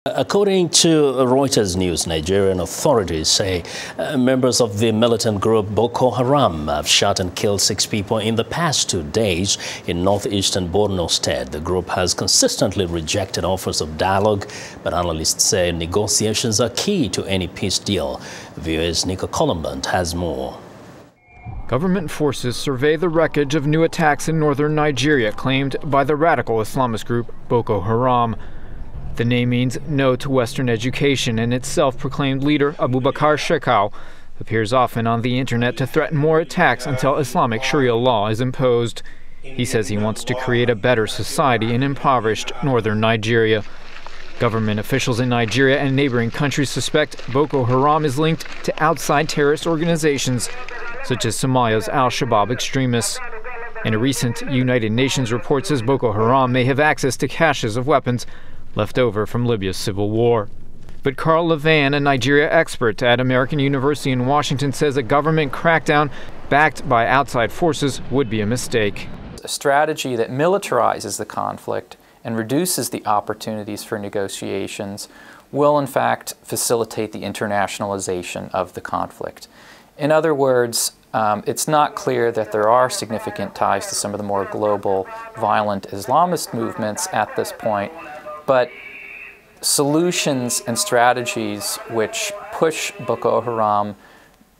According to Reuters News, Nigerian authorities say members of the militant group Boko Haram have shot and killed 6 people in the past 2 days in northeastern Borno state. The group has consistently rejected offers of dialogue, but analysts say negotiations are key to any peace deal. VOA's Nico Colombant has more. Government forces survey the wreckage of new attacks in northern Nigeria claimed by the radical Islamist group Boko Haram. The name means no to Western education, and its self-proclaimed leader, Abubakar Shekau, appears often on the internet to threaten more attacks until Islamic Sharia law is imposed. He says he wants to create a better society in impoverished northern Nigeria. Government officials in Nigeria and neighboring countries suspect Boko Haram is linked to outside terrorist organizations, such as Somalia's al-Shabaab extremists. And a recent United Nations report says Boko Haram may have access to caches of weapons left over from Libya's civil war. But Carl Levan, a Nigeria expert at American University in Washington, says a government crackdown backed by outside forces would be a mistake. A strategy that militarizes the conflict and reduces the opportunities for negotiations will in fact facilitate the internationalization of the conflict. In other words, it's not clear that there are significant ties to some of the more global violent Islamist movements at this point, but solutions and strategies which push Boko Haram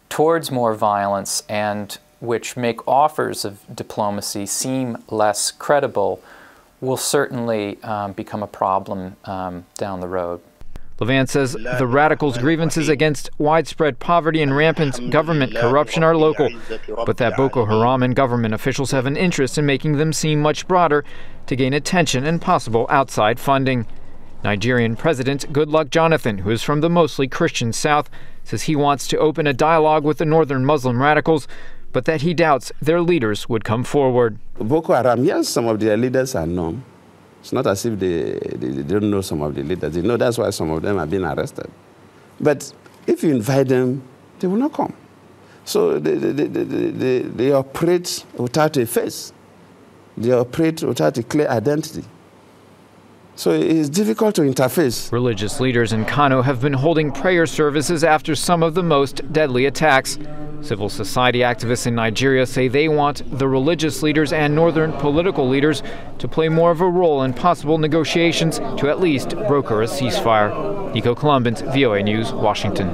towards more violence and which make offers of diplomacy seem less credible will certainly become a problem down the road. Levan says the radicals' grievances against widespread poverty and rampant government corruption are local, but that Boko Haram and government officials have an interest in making them seem much broader to gain attention and possible outside funding. Nigerian President Goodluck Jonathan, who is from the mostly Christian South, says he wants to open a dialogue with the northern Muslim radicals, but that he doubts their leaders would come forward. Boko Haram, yes, some of their leaders are known. It's not as if they don't know some of the leaders. They know that's why some of them have been arrested. But if you invite them, they will not come. So they operate without a face. They operate without a clear identity. So it's difficult to interface. Religious leaders in Kano have been holding prayer services after some of the most deadly attacks. Civil society activists in Nigeria say they want the religious leaders and northern political leaders to play more of a role in possible negotiations to at least broker a ceasefire. Nico Colombant, VOA News, Washington.